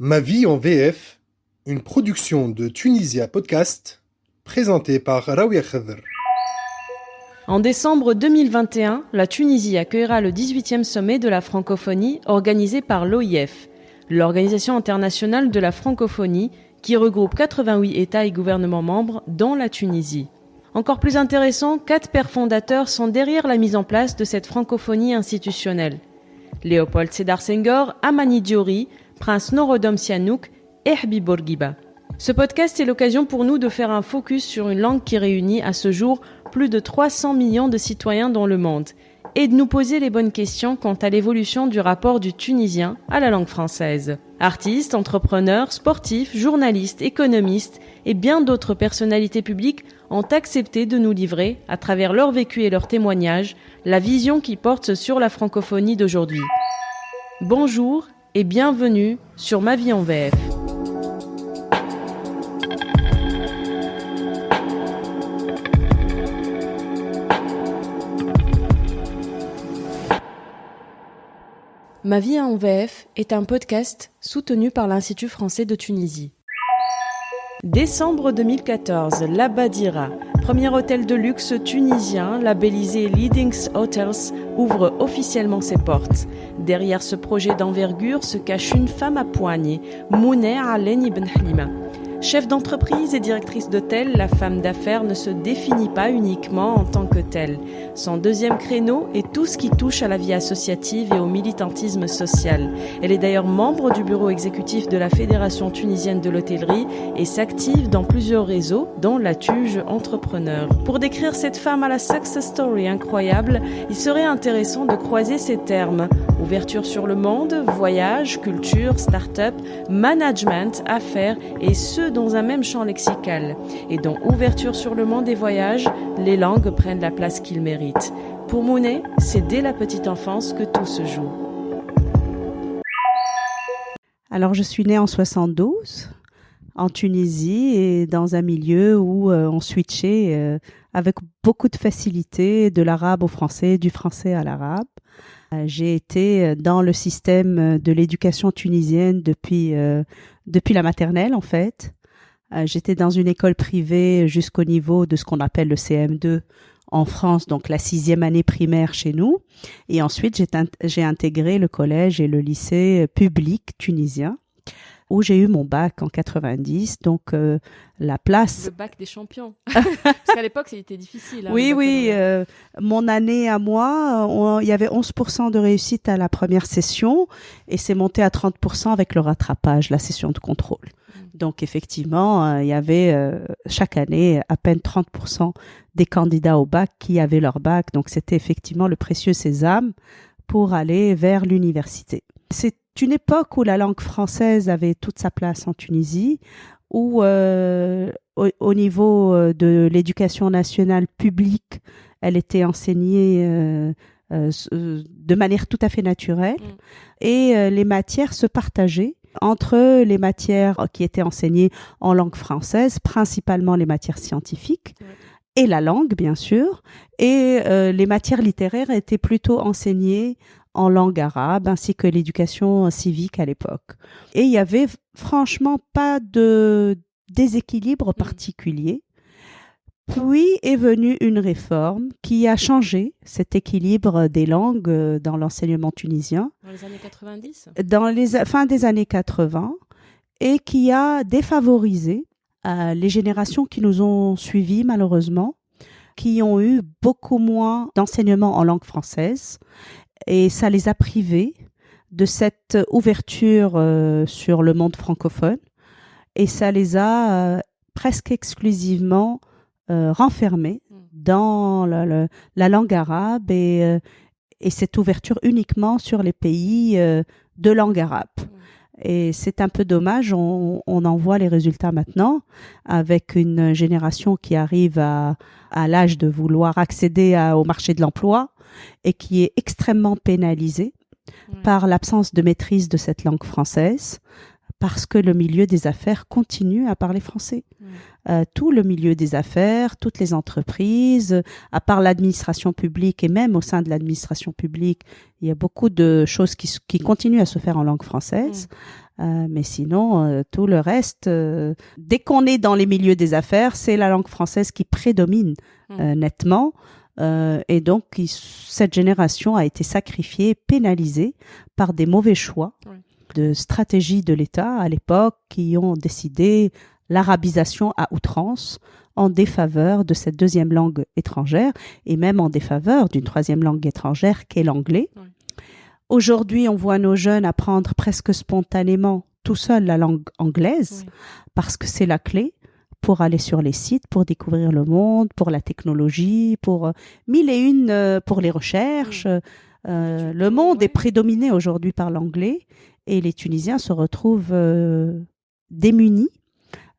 Ma vie en VF, une production de Tunisia Podcast, présentée par Raouia Khadr. En décembre 2021, la Tunisie accueillera le 18e sommet de la francophonie organisé par l'OIF, l'Organisation internationale de la francophonie, qui regroupe 88 États et gouvernements membres, dont la Tunisie. Encore plus intéressant, 4 pères fondateurs sont derrière la mise en place de cette francophonie institutionnelle. Léopold Sédar Senghor, Amani Diori, Prince Norodom Sihanouk et Habib Bourguiba. Ce podcast est l'occasion pour nous de faire un focus sur une langue qui réunit à ce jour plus de 300 millions de citoyens dans le monde et de nous poser les bonnes questions quant à l'évolution du rapport du tunisien à la langue française. Artistes, entrepreneurs, sportifs, journalistes, économistes et bien d'autres personnalités publiques ont accepté de nous livrer, à travers leur vécu et leurs témoignages, la vision qui porte sur la francophonie d'aujourd'hui. Bonjour et bienvenue sur Ma vie en VF. Ma vie en VF est un podcast soutenu par l'Institut français de Tunisie. Décembre 2014, l'Abadira, premier hôtel de luxe tunisien labellisé Leading Hotels, ouvre officiellement ses portes. Derrière ce projet d'envergure se cache une femme à poignée, Mouneh Alen Ibn Halima. Chef d'entreprise et directrice d'hôtel, la femme d'affaires ne se définit pas uniquement en tant que telle. Son deuxième créneau est tout ce qui touche à la vie associative et au militantisme social. Elle est d'ailleurs membre du bureau exécutif de la Fédération tunisienne de l'hôtellerie et s'active dans plusieurs réseaux, dont la Tuge Entrepreneur. Pour décrire cette femme à la success story incroyable, il serait intéressant de croiser ces termes. Ouverture sur le monde, voyage, culture, start-up, management, affaires et ce dans un même champ lexical. Et dans ouverture sur le monde et voyage, les langues prennent la place qu'ils méritent. Pour Mouneh, c'est dès la petite enfance que tout se joue. Alors, je suis née en 72 en Tunisie et dans un milieu où on switchait avec beaucoup de facilité de l'arabe au français, du français à l'arabe. J'ai été dans le système de l'éducation tunisienne depuis la maternelle, en fait. J'étais dans une école privée jusqu'au niveau de ce qu'on appelle le CM2 en France, donc la 6e année primaire chez nous. Et ensuite, j'ai intégré le collège et le lycée public tunisien, où j'ai eu mon bac en 90, donc la place... Le bac des champions. Parce qu'à l'époque, c'était difficile. Oui, mon année à moi, il y avait 11% de réussite à la première session et c'est monté à 30% avec le rattrapage, la session de contrôle. Donc effectivement, il y avait chaque année à peine 30% des candidats au bac qui avaient leur bac. Donc c'était effectivement le précieux sésame pour aller vers l'université. C'est une époque où la langue française avait toute sa place en Tunisie, où au niveau de l'éducation nationale publique, elle était enseignée de manière tout à fait naturelle et les matières se partageaient entre les matières qui étaient enseignées en langue française, principalement les matières scientifiques, et la langue, bien sûr, et les matières littéraires étaient plutôt enseignées en langue arabe, ainsi que l'éducation civique à l'époque. Et il y avait franchement pas de déséquilibre particulier. Puis est venue une réforme qui a changé cet équilibre des langues dans l'enseignement tunisien. Dans les années 90 ? Dans les fin des années 80, et qui a défavorisé les générations qui nous ont suivis, malheureusement, qui ont eu beaucoup moins d'enseignement en langue française. Et ça les a privés de cette ouverture sur le monde francophone. Et ça les a presque exclusivement renfermés dans la langue arabe et cette ouverture uniquement sur les pays de langue arabe. Et c'est un peu dommage, on en voit les résultats maintenant, avec une génération qui arrive à l'âge de vouloir accéder au marché de l'emploi et qui est extrêmement pénalisée par l'absence de maîtrise de cette langue française, parce que le milieu des affaires continue à parler français. Tout le milieu des affaires, toutes les entreprises, à part l'administration publique et même au sein de l'administration publique, il y a beaucoup de choses qui continuent à se faire en langue française. Mais sinon, tout le reste, dès qu'on est dans les milieux des affaires, c'est la langue française qui prédomine nettement. Et donc, cette génération a été sacrifiée, pénalisée par des mauvais choix de stratégie de l'État à l'époque qui ont décidé l'arabisation à outrance en défaveur de cette deuxième langue étrangère et même en défaveur d'une troisième langue étrangère qu'est l'anglais. Aujourd'hui, on voit nos jeunes apprendre presque spontanément tout seul la langue anglaise parce que c'est la clé pour aller sur les sites, pour découvrir le monde, pour la technologie, pour mille et une, pour les recherches. Le monde est prédominé aujourd'hui par l'anglais et les Tunisiens se retrouvent démunis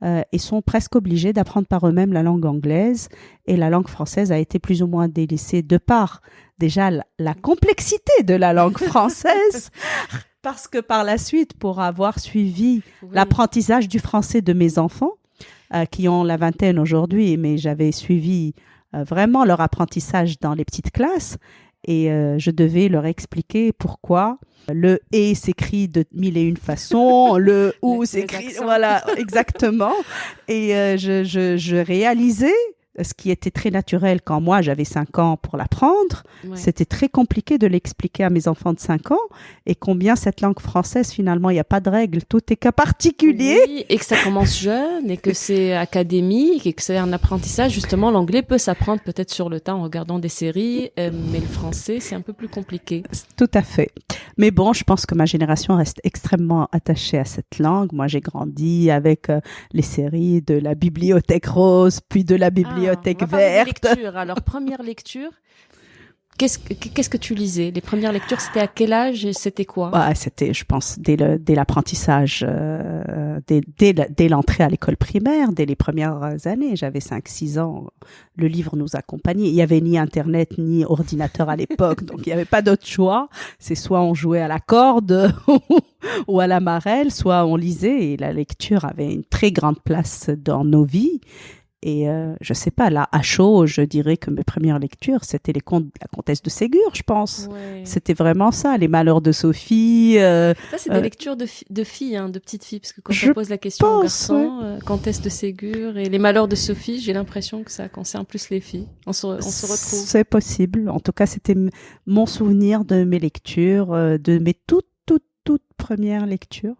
et sont presque obligés d'apprendre par eux-mêmes la langue anglaise. Et la langue française a été plus ou moins délaissée de par déjà la complexité de la langue française. Parce que par la suite, pour avoir suivi l'apprentissage du français de mes enfants, qui ont la vingtaine aujourd'hui, mais j'avais suivi vraiment leur apprentissage dans les petites classes et je devais leur expliquer pourquoi le « et » s'écrit de mille et une façons, le « ou » s'écrit, voilà, exactement. Et je réalisais ce qui était très naturel quand moi j'avais 5 ans pour l'apprendre. C'était très compliqué de l'expliquer à mes enfants de 5 ans et combien cette langue française, finalement, il n'y a pas de règle, tout est cas particulier. Oui, et que ça commence jeune et que c'est académique et que c'est un apprentissage. Justement, l'anglais peut s'apprendre peut-être sur le tas en regardant des séries, mais le français, c'est un peu plus compliqué. Tout à fait. Mais bon, je pense que ma génération reste extrêmement attachée à cette langue. Moi, j'ai grandi avec les séries de la Bibliothèque Rose, puis de la Bibliothèque Verte. Lecture. Alors, première lecture, qu'est-ce que tu lisais? Les premières lectures, c'était à quel âge et c'était quoi? C'était, je pense, dès l'apprentissage, dès l'entrée à l'école primaire, dès les premières années. J'avais 5-6 ans. Le livre nous accompagnait. Il n'y avait ni Internet, ni ordinateur à l'époque, donc il n'y avait pas d'autre choix. C'est soit on jouait à la corde ou à la marelle, soit on lisait. Et la lecture avait une très grande place dans nos vies. Et je sais pas, là, à chaud, je dirais que mes premières lectures, c'était les contes de la comtesse de Ségur, je pense. C'était vraiment ça, les malheurs de Sophie. Ça, c'est des lectures de filles, de petites filles, parce que quand on pose la question aux garçons, comtesse de Ségur et les malheurs de Sophie, j'ai l'impression que ça concerne plus les filles. On se retrouve. C'est possible. En tout cas, c'était mon souvenir de mes lectures, de mes toutes premières lectures.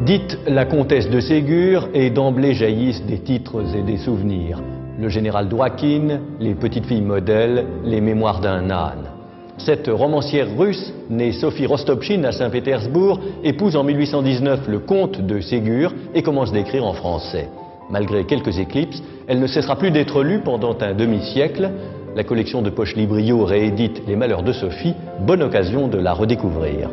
Dites la comtesse de Ségur et d'emblée jaillissent des titres et des souvenirs. Le général Dourakine, les petites filles modèles, les mémoires d'un âne. Cette romancière russe, née Sophie Rostopchine à Saint-Pétersbourg, épouse en 1819 le comte de Ségur et commence d'écrire en français. Malgré quelques éclipses, elle ne cessera plus d'être lue pendant un demi-siècle. La collection de Poche Librio réédite Les Malheurs de Sophie, bonne occasion de la redécouvrir.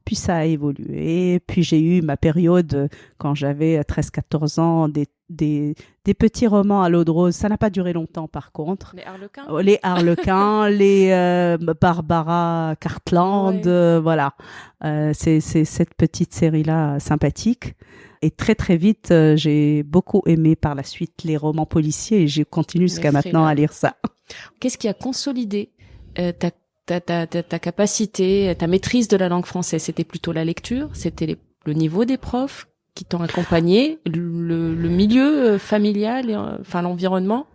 Puis ça a évolué, puis j'ai eu ma période quand j'avais 13-14 ans, des petits romans à l'eau de rose. Ça n'a pas duré longtemps par contre. Les Harlequins, les Barbara Cartland, voilà. C'est cette petite série-là sympathique. Et très très vite, j'ai beaucoup aimé par la suite les romans policiers et j'ai continué jusqu'à maintenant à lire ça. Qu'est-ce qui a consolidé ta capacité, ta maîtrise de la langue française? C'était plutôt la lecture, c'était le niveau des profs qui t'ont accompagné, le milieu familial, enfin l'environnement?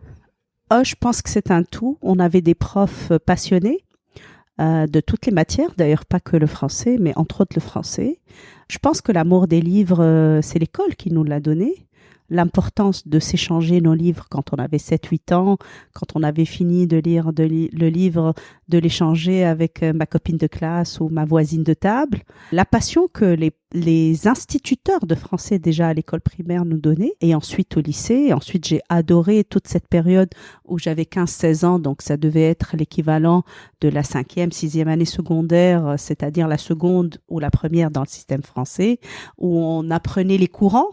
Je pense que c'est un tout. On avait des profs passionnés de toutes les matières, d'ailleurs pas que le français, mais entre autres le français. Je pense que l'amour des livres, c'est l'école qui nous l'a donné. L'importance de s'échanger nos livres quand on avait 7-8 ans, quand on avait fini de lire le livre, de l'échanger avec ma copine de classe ou ma voisine de table. La passion que les instituteurs de français déjà à l'école primaire nous donnaient et ensuite au lycée. Et ensuite, j'ai adoré toute cette période où j'avais 15-16 ans, donc ça devait être l'équivalent de la 5e, 6e année secondaire, c'est-à-dire la seconde ou la première dans le système français, où on apprenait les courants.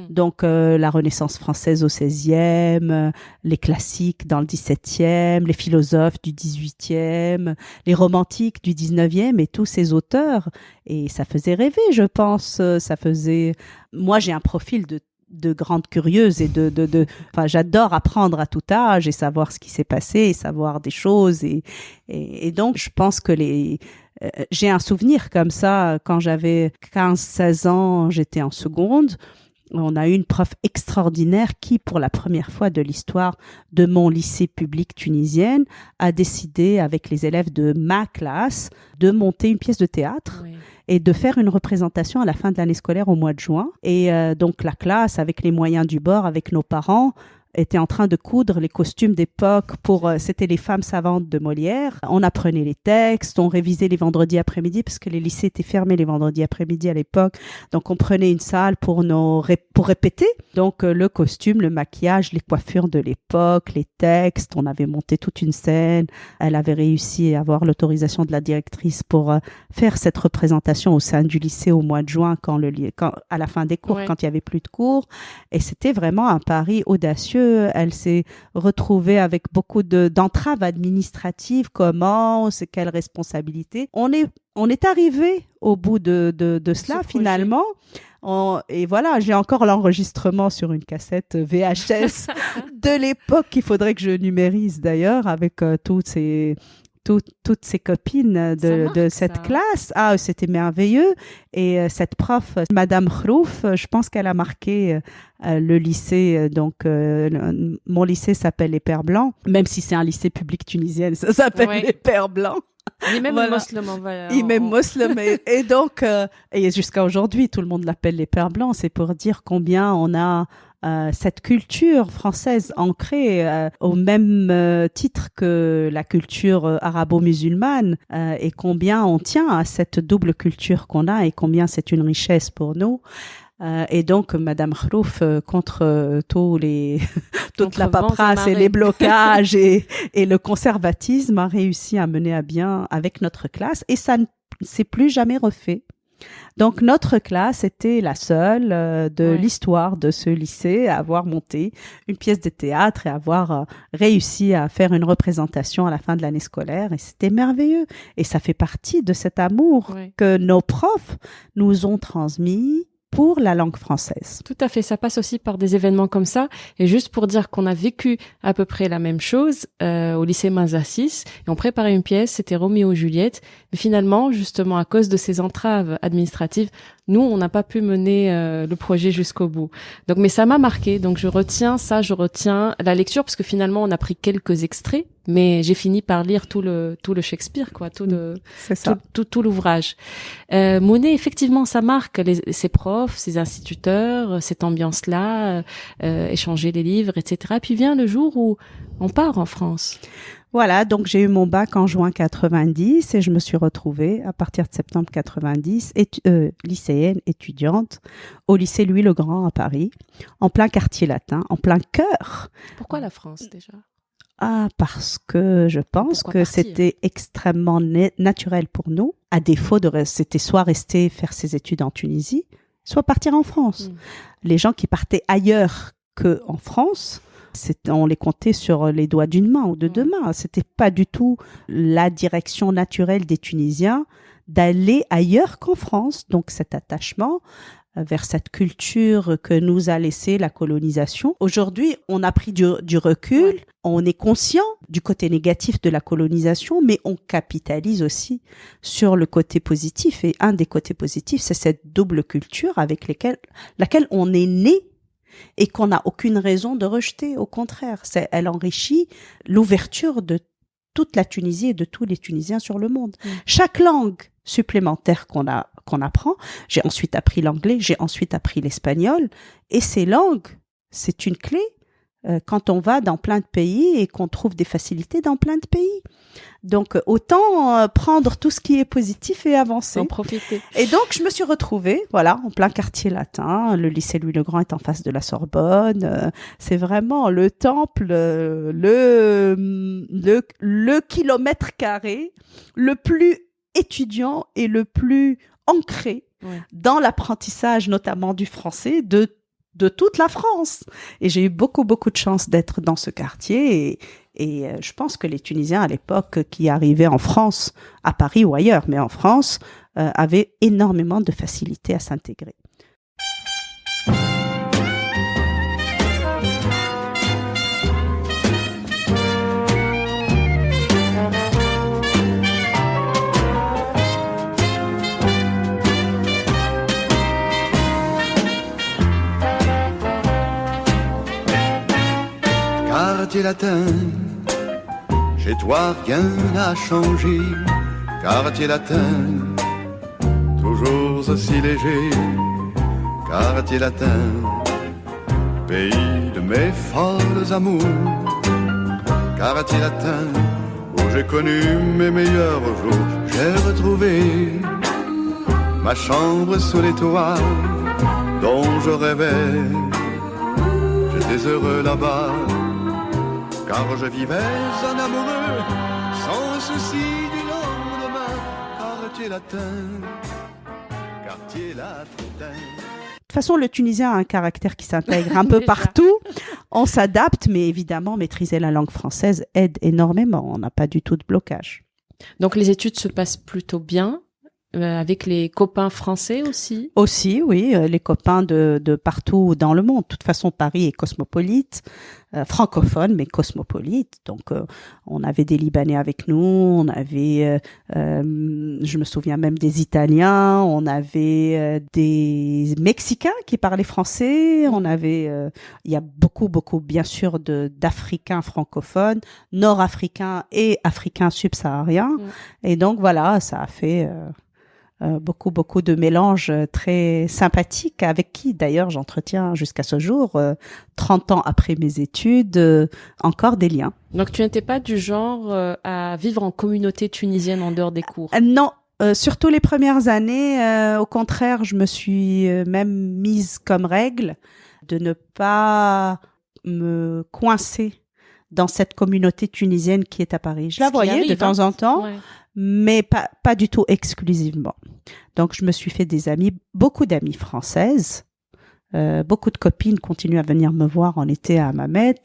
Donc, la Renaissance française au XVIe, les classiques dans le XVIIe, les philosophes du XVIIIe, les romantiques du XIXe et tous ces auteurs. Et ça faisait rêver, je pense. Moi, j'ai un profil de grande curieuse et enfin, j'adore apprendre à tout âge et savoir ce qui s'est passé et savoir des choses. Et donc, je pense que j'ai un souvenir comme ça, quand j'avais 15-16 ans, j'étais en seconde. On a eu une prof extraordinaire qui, pour la première fois de l'histoire de mon lycée public tunisienne, a décidé, avec les élèves de ma classe, de monter une pièce de théâtre. Oui. Et de faire une représentation à la fin de l'année scolaire au mois de juin. Et donc, la classe, avec les moyens du bord, avec nos parents, était en train de coudre les costumes d'époque c'était les femmes savantes de Molière. On apprenait les textes, on révisait les vendredis après-midi parce que les lycées étaient fermés les vendredis après-midi à l'époque. Donc, on prenait une salle pour répéter. Donc, le costume, le maquillage, les coiffures de l'époque, les textes. On avait monté toute une scène. Elle avait réussi à avoir l'autorisation de la directrice pour faire cette représentation au sein du lycée au mois de juin à la fin des cours, quand il y avait plus de cours. Et c'était vraiment un pari audacieux. Elle s'est retrouvée avec beaucoup d'entraves administratives. Comment, c'est quelle responsabilité. On est arrivé au bout de cela finalement. Et voilà, j'ai encore l'enregistrement sur une cassette VHS de l'époque qu'il faudrait que je numérise d'ailleurs avec toutes ces copines de cette classe. Ah, c'était merveilleux. Et cette prof, Madame Khrouf, je pense qu'elle a marqué le lycée. Donc, mon lycée s'appelle les Pères Blancs, même si c'est un lycée public tunisien, ça s'appelle les Pères Blancs. Il est même musulman. Il est même musulman. Et donc, et jusqu'à aujourd'hui, tout le monde l'appelle les Pères Blancs. C'est pour dire combien on a cette culture française ancrée au même titre que la culture arabo-musulmane et combien on tient à cette double culture qu'on a et combien c'est une richesse pour nous. Et donc, Madame Khrouf, contre toute la paperasse et les blocages et le conservatisme, a réussi à mener à bien avec notre classe et ça ne s'est plus jamais refait. Donc, notre classe était la seule de l'histoire de ce lycée à avoir monté une pièce de théâtre et avoir réussi à faire une représentation à la fin de l'année scolaire. Et c'était merveilleux. Et ça fait partie de cet amour que nos profs nous ont transmis pour la langue française. Tout à fait, ça passe aussi par des événements comme ça. Et juste pour dire qu'on a vécu à peu près la même chose au lycée Mazassis, et on préparait une pièce, c'était Roméo et Juliette. Mais finalement, justement, à cause de ces entraves administratives, nous, on n'a pas pu mener le projet jusqu'au bout. Donc, mais ça m'a marqué. Donc, je retiens la lecture, parce que finalement, on a pris quelques extraits, mais j'ai fini par lire tout le Shakespeare, quoi, tout l'ouvrage. Monet, effectivement, ça marque ses profs, ses instituteurs, cette ambiance-là, échanger les livres, etc. Puis vient le jour où on part en France. Voilà, donc j'ai eu mon bac en juin 90 et je me suis retrouvée à partir de septembre 90, lycéenne, étudiante, au lycée Louis-le-Grand à Paris, en plein quartier latin, en plein cœur. Pourquoi la France déjà ? Ah, parce que je pense que c'était extrêmement naturel pour nous. À défaut c'était soit rester faire ses études en Tunisie, soit partir en France. Les gens qui partaient ailleurs qu'en France, on les comptait sur les doigts d'une main ou de deux mains. C'était pas du tout la direction naturelle des Tunisiens d'aller ailleurs qu'en France. Donc cet attachement vers cette culture que nous a laissé la colonisation. Aujourd'hui, on a pris du recul, on est conscient du côté négatif de la colonisation, mais on capitalise aussi sur le côté positif. Et un des côtés positifs, c'est cette double culture avec laquelle on est né et qu'on n'a aucune raison de rejeter. Au contraire, elle enrichit l'ouverture de toute la Tunisie et de tous les Tunisiens sur le monde. Chaque langue supplémentaire qu'on apprend, j'ai ensuite appris l'anglais, j'ai ensuite appris l'espagnol, et ces langues, c'est une clé quand on va dans plein de pays et qu'on trouve des facilités dans plein de pays. Donc, autant prendre tout ce qui est positif et avancer. En profiter. Et donc, je me suis retrouvée, voilà, en plein quartier latin. Le lycée Louis-le-Grand est en face de la Sorbonne. C'est vraiment le temple, le kilomètre carré le plus étudiant et le plus ancré dans l'apprentissage, notamment du français, de de toute la France. Et j'ai eu beaucoup de chance d'être dans ce quartier et je pense que les Tunisiens à l'époque qui arrivaient en France, à Paris ou ailleurs, mais en France, avaient énormément de facilité à s'intégrer. Quartier latin, chez toi rien n'a changé. Quartier latin, toujours aussi léger. Quartier latin, pays de mes folles amours. Quartier latin, où j'ai connu mes meilleurs jours. J'ai retrouvé ma chambre sous les toits dont je rêvais. J'étais heureux là-bas, car je vivais un amoureux, sans souci du lendemain. Quartier latin, quartier latin. De toute façon, le Tunisien a un caractère qui s'intègre un peu partout. On s'adapte, mais évidemment, maîtriser la langue française aide énormément. On n'a pas du tout de blocage. Donc, les études se passent plutôt bien, avec les copains français aussi? Aussi, oui, les copains de partout dans le monde. De toute façon, Paris est cosmopolite, francophone, mais cosmopolite. Donc, on avait des Libanais avec nous, on avait, je me souviens même des Italiens, on avait des Mexicains qui parlaient français, on avait, il y a beaucoup, bien sûr, d'Africains francophones, Nord-Africains et Africains subsahariens. Et donc, voilà, ça a fait beaucoup de mélanges très sympathiques avec qui, d'ailleurs, j'entretiens jusqu'à ce jour, 30 ans après mes études, encore des liens. Donc, tu n'étais pas du genre à vivre en communauté tunisienne en dehors des cours? Non. Surtout les premières années, au contraire, je me suis même mise comme règle de ne pas me coincer dans cette communauté tunisienne qui est à Paris. Je la voyais de temps en temps, ouais, mais pas du tout exclusivement. Donc, je me suis fait des amis, beaucoup d'amies françaises. Beaucoup de copines continuent à venir me voir en été à Hammamet.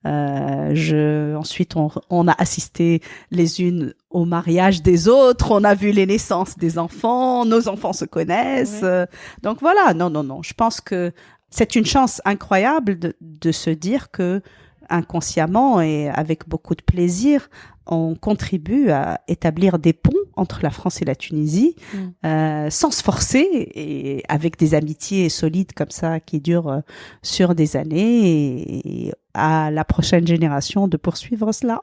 Ensuite, on a assisté les unes au mariage des autres, on a vu les naissances des enfants, nos enfants se connaissent. Ouais. Donc voilà, non. Je pense que c'est une chance incroyable de se dire que inconsciemment et avec beaucoup de plaisir, on contribue à établir des ponts entre la France et la Tunisie, sans se forcer et avec des amitiés solides comme ça qui durent sur des années et à la prochaine génération de poursuivre cela.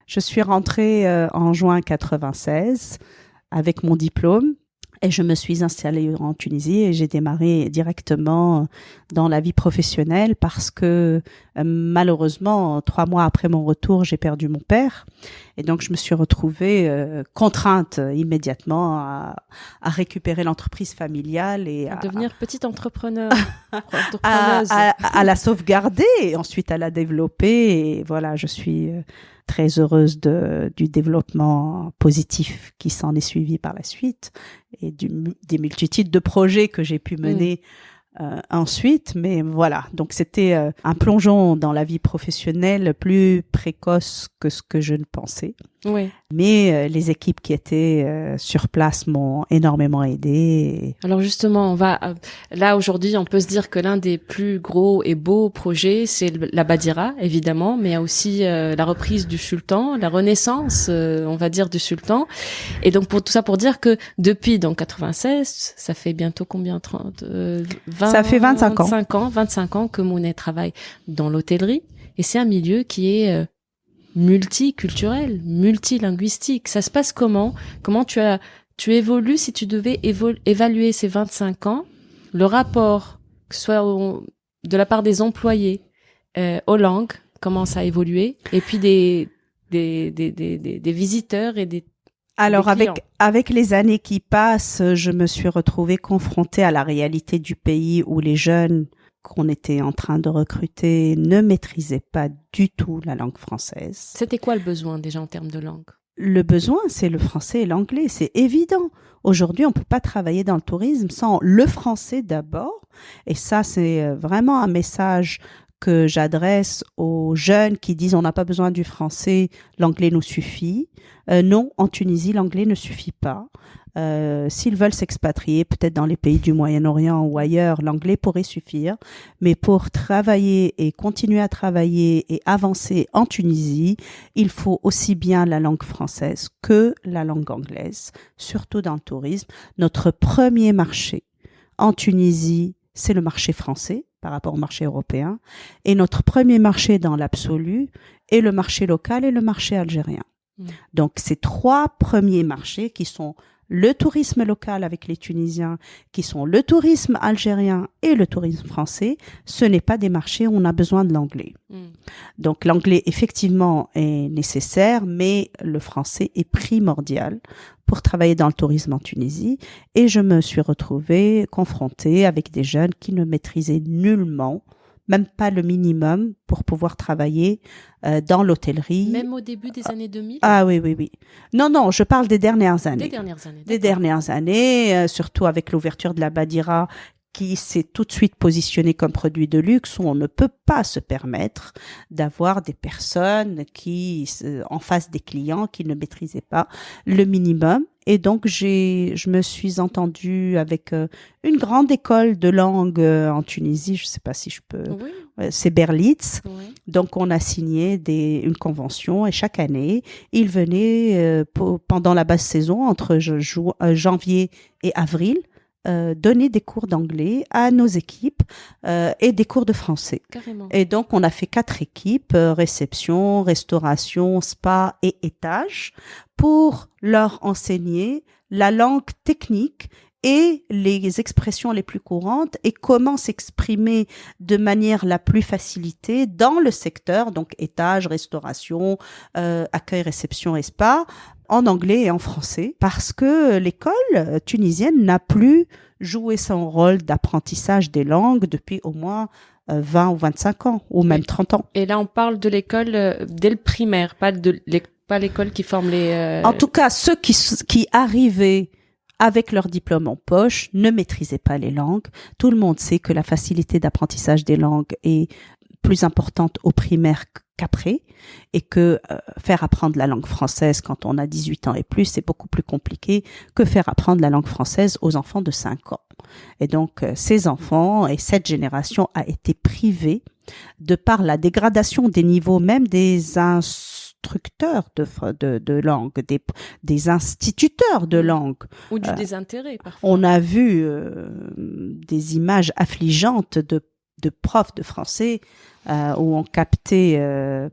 Je suis rentrée en juin 96 avec mon diplôme. Et je me suis installée en Tunisie et j'ai démarré directement dans la vie professionnelle parce que malheureusement, 3 mois après mon retour, j'ai perdu mon père. Et donc, je me suis retrouvée contrainte immédiatement à récupérer l'entreprise familiale et à devenir petite entrepreneur, à la sauvegarder et ensuite à la développer. Et voilà, je suis très heureuse du développement positif qui s'en est suivi par la suite et des multitudes de projets que j'ai pu mener ensuite. Mais voilà, donc c'était un plongeon dans la vie professionnelle plus précoce que ce que je ne pensais. Oui. Mais les équipes qui étaient sur place m'ont énormément aidée. Alors justement, là aujourd'hui, on peut se dire que l'un des plus gros et beaux projets, c'est la Badira, évidemment, mais il y a aussi la reprise du sultan, la renaissance, on va dire, du sultan. Et donc pour tout ça, pour dire que depuis donc 96, ça fait bientôt combien, 20, ça fait 25 ans. 25 ans que Mounet travaille dans l'hôtellerie, et c'est un milieu qui est multiculturel, multilinguistique. Ça se passe comment tu évolues, si tu devais évaluer ces 25 ans, le rapport, que ce soit de la part des employés aux langues, comment ça a évolué, et puis des visiteurs et des Alors avec les années qui passent, je me suis retrouvée confrontée à la réalité du pays où les jeunes qu'on était en train de recruter ne maîtrisaient pas du tout la langue française. C'était quoi le besoin déjà en termes de langue ? Le besoin, c'est le français et l'anglais, c'est évident. Aujourd'hui, on ne peut pas travailler dans le tourisme sans le français d'abord. Et ça, c'est vraiment un message que j'adresse aux jeunes qui disent on n'a pas besoin du français, l'anglais nous suffit. Non, en Tunisie, l'anglais ne suffit pas. S'ils veulent s'expatrier, peut-être dans les pays du Moyen-Orient ou ailleurs, l'anglais pourrait suffire. Mais pour travailler et continuer à travailler et avancer en Tunisie, il faut aussi bien la langue française que la langue anglaise, surtout dans le tourisme. Notre premier marché en Tunisie, c'est le marché français par rapport au marché européen. Et notre premier marché dans l'absolu est le marché local et le marché algérien. Donc, ces 3 premiers marchés qui sont le tourisme local avec les Tunisiens, qui sont le tourisme algérien et le tourisme français, ce n'est pas des marchés où on a besoin de l'anglais. Donc l'anglais, effectivement, est nécessaire, mais le français est primordial pour travailler dans le tourisme en Tunisie. Et je me suis retrouvée confrontée avec des jeunes qui ne maîtrisaient nullement, même pas le minimum pour pouvoir travailler dans l'hôtellerie. Même au début des années 2000? Ah oui. Non, je parle des dernières années. Des dernières années, surtout avec l'ouverture de la Badira qui s'est tout de suite positionné comme produit de luxe où on ne peut pas se permettre d'avoir des personnes qui, en face des clients, qui ne maîtrisaient pas le minimum. Et donc, je me suis entendue avec une grande école de langue en Tunisie, je ne sais pas si je peux, c'est Berlitz. Oui. Donc, on a signé une convention et chaque année, ils venaient pendant la basse saison, entre janvier et avril, donner des cours d'anglais à nos équipes et des cours de français. Carrément. Et donc, on a fait 4 équipes, réception, restauration, spa et étage, pour leur enseigner la langue technique et les expressions les plus courantes et comment s'exprimer de manière la plus facilitée dans le secteur, donc étage, restauration, accueil, réception et spa, en anglais et en français, parce que l'école tunisienne n'a plus joué son rôle d'apprentissage des langues depuis au moins 20 ou 25 ans, ou même 30 ans. Et là, on parle de l'école dès le primaire, pas l'école qui forme les... En tout cas, ceux qui arrivaient avec leur diplôme en poche ne maîtrisaient pas les langues. Tout le monde sait que la facilité d'apprentissage des langues est plus importante au primaire qu'après, et que faire apprendre la langue française quand on a 18 ans et plus, c'est beaucoup plus compliqué que faire apprendre la langue française aux enfants de 5 ans. Et donc, ces enfants et cette génération a été privée de par la dégradation des niveaux, même des instructeurs de langue, des instituteurs de langue. Ou du désintérêt, parfois. On a vu des images affligeantes de profs de français où on captait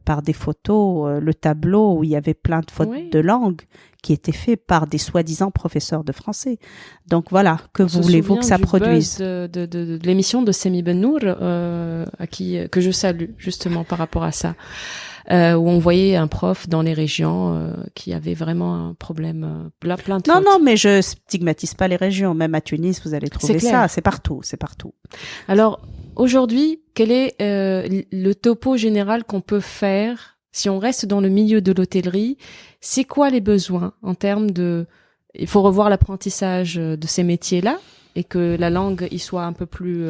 par des photos le tableau où il y avait plein de fautes de langue qui étaient faites par des soi-disant professeurs de français. Donc voilà, que voulez-vous que ça produise? De l'émission de Semi Bennour, que je salue justement par rapport à ça, où on voyait un prof dans les régions qui avait vraiment un problème, plein de fautes. Non, mais je stigmatise pas les régions. Même à Tunis, vous allez trouver ça. C'est partout. Alors, aujourd'hui, quel est le topo général qu'on peut faire si on reste dans le milieu de l'hôtellerie? C'est quoi les besoins en termes de... Il faut revoir l'apprentissage de ces métiers-là et que la langue y soit un peu plus...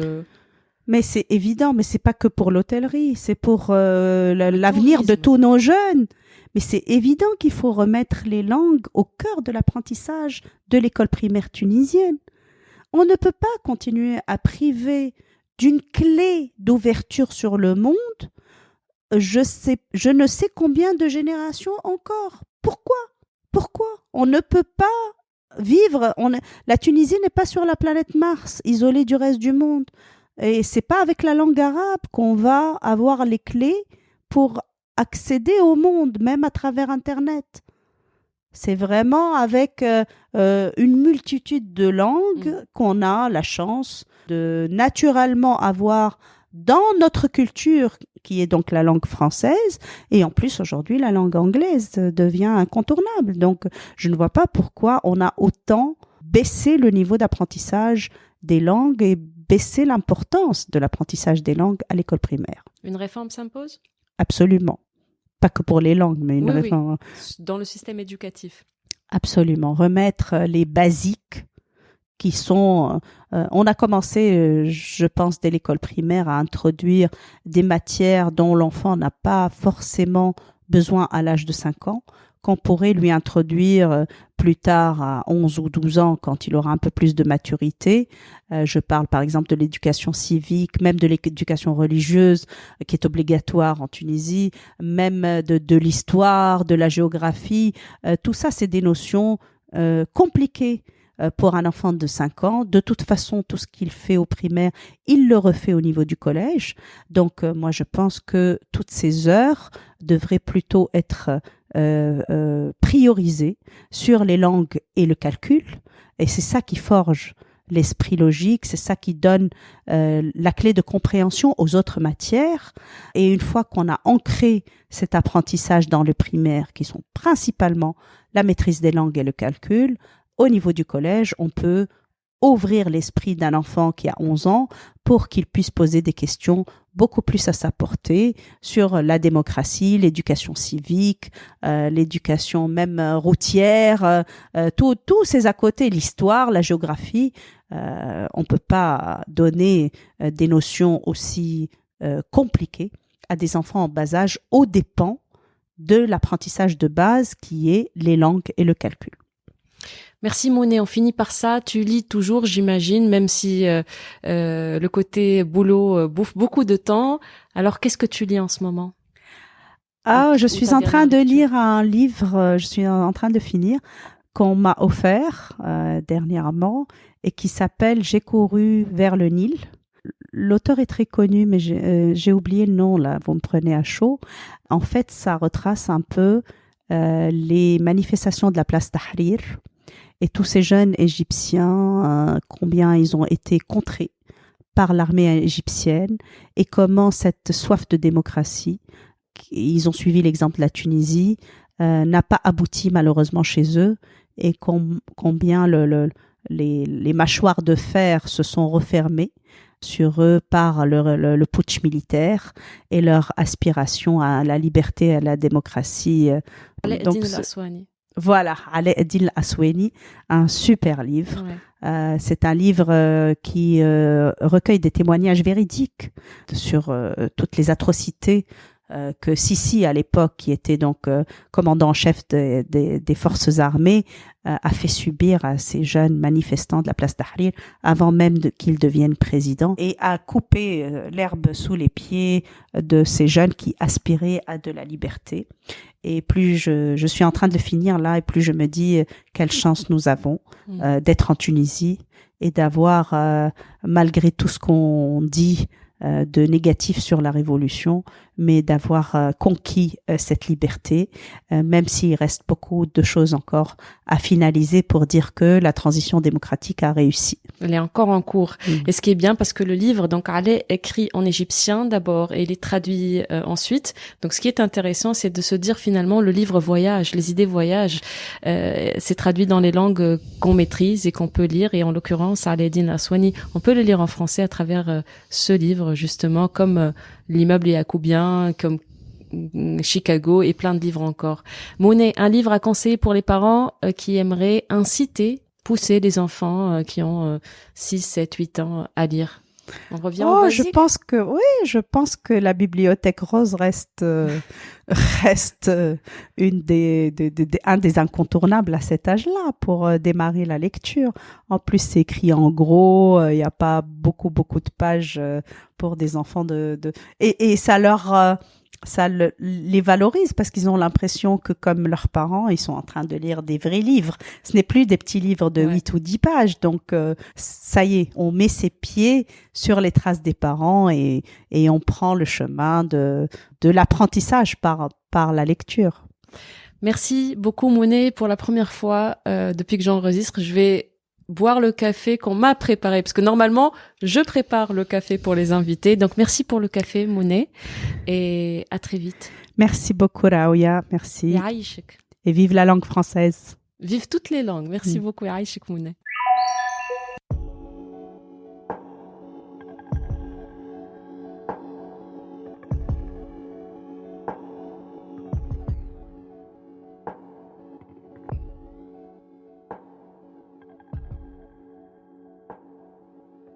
Mais c'est évident, mais c'est pas que pour l'hôtellerie, c'est pour l'avenir de tous nos jeunes. Mais c'est évident qu'il faut remettre les langues au cœur de l'apprentissage de l'école primaire tunisienne. On ne peut pas continuer à priver d'une clé d'ouverture sur le monde, je ne sais combien de générations encore. Pourquoi? On ne peut pas vivre. La Tunisie n'est pas sur la planète Mars, isolée du reste du monde. Et c'est pas avec la langue arabe qu'on va avoir les clés pour accéder au monde, même à travers Internet. C'est vraiment avec une multitude de langues qu'on a la chance de naturellement avoir dans notre culture, qui est donc la langue française, et en plus aujourd'hui la langue anglaise devient incontournable. Donc je ne vois pas pourquoi on a autant baissé le niveau d'apprentissage des langues et baissé l'importance de l'apprentissage des langues à l'école primaire. Une réforme s'impose ? Absolument. pas que pour les langues, mais une Oui, réforme. dans le système éducatif. Absolument. Remettre les basiques qui sont... on a commencé, je pense, dès l'école primaire à introduire des matières dont l'enfant n'a pas forcément besoin à l'âge de 5 ans, qu'on pourrait lui introduire plus tard à 11 ou 12 ans quand il aura un peu plus de maturité. Je parle par exemple de l'éducation civique, même de l'éducation religieuse qui est obligatoire en Tunisie, même de l'histoire, de la géographie. Tout ça, c'est des notions compliquées pour un enfant de 5 ans. De toute façon, tout ce qu'il fait au primaire, il le refait au niveau du collège. Donc, moi, je pense que toutes ces heures devraient plutôt être priorisées sur les langues et le calcul. Et c'est ça qui forge l'esprit logique, c'est ça qui donne la clé de compréhension aux autres matières. Et une fois qu'on a ancré cet apprentissage dans le primaire, qui sont principalement la maîtrise des langues et le calcul, au niveau du collège, on peut ouvrir l'esprit d'un enfant qui a 11 ans pour qu'il puisse poser des questions beaucoup plus à sa portée sur la démocratie, l'éducation civique, l'éducation même routière, tous ces à côté, l'histoire, la géographie. On peut pas donner des notions aussi compliquées à des enfants en bas âge aux dépens de l'apprentissage de base qui est les langues et le calcul. Merci Monet, on finit par ça. Tu lis toujours, j'imagine, même si le côté boulot bouffe beaucoup de temps. Alors, qu'est-ce que tu lis en ce moment? Je suis en train de lire un livre, je suis en train de finir, qu'on m'a offert dernièrement et qui s'appelle « J'ai couru vers le Nil ». L'auteur est très connu, mais j'ai oublié le nom, là, vous me prenez à chaud. En fait, ça retrace un peu les manifestations de la place Tahrir et tous ces jeunes Égyptiens, combien ils ont été contrés par l'armée égyptienne et comment cette soif de démocratie, ils ont suivi l'exemple de la Tunisie, n'a pas abouti malheureusement chez eux et combien les mâchoires de fer se sont refermées sur eux par le putsch militaire et leur aspiration à la liberté, à la démocratie. Alaeddin El-Aswani. Voilà, Alaeddin El-Aswani, un super livre. Ouais. C'est un livre qui recueille des témoignages véridiques sur toutes les atrocités que Sisi, à l'époque, qui était donc commandant en chef des forces armées, a fait subir à ces jeunes manifestants de la place Tahrir avant même qu'ils deviennent présidents et a coupé l'herbe sous les pieds de ces jeunes qui aspiraient à de la liberté. Et plus je suis en train de le finir là, et plus je me dis quelle chance nous avons d'être en Tunisie et d'avoir, malgré tout ce qu'on dit de négatif sur la révolution, mais d'avoir conquis cette liberté, même s'il reste beaucoup de choses encore à finaliser pour dire que la transition démocratique a réussi. Elle est encore en cours. Et ce qui est bien, parce que le livre, donc, est écrit en égyptien d'abord et il est traduit ensuite. Donc, ce qui est intéressant, c'est de se dire finalement, le livre voyage, les idées voyagent. C'est traduit dans les langues qu'on maîtrise et qu'on peut lire. Et en l'occurrence, Alaeddin El-Aswani, on peut le lire en français à travers ce livre, justement, comme L'immeuble yacoubien, comme Chicago et plein de livres encore. Monet, un livre à conseiller pour les parents qui aimeraient pousser les enfants qui ont 6, 7, 8 ans à lire. On revient au basique. Je pense que la bibliothèque rose reste un des incontournables à cet âge-là pour démarrer la lecture. En plus, c'est écrit en gros, il n'y a pas beaucoup de pages pour des enfants et ça les valorise parce qu'ils ont l'impression que comme leurs parents, ils sont en train de lire des vrais livres. Ce n'est plus des petits livres de 8 ou 10 pages. Donc, ça y est, on met ses pieds sur les traces des parents et on prend le chemin de l'apprentissage par la lecture. Merci beaucoup, Monet. Pour la première fois, depuis que j'enregistre, je vais boire le café qu'on m'a préparé, parce que normalement, je prépare le café pour les invités. Donc, merci pour le café, Monet, et à très vite. Merci beaucoup, Raouia. Merci. Yaïchek. Et vive la langue française. Vive toutes les langues. Merci beaucoup, Yaïchek, Monet.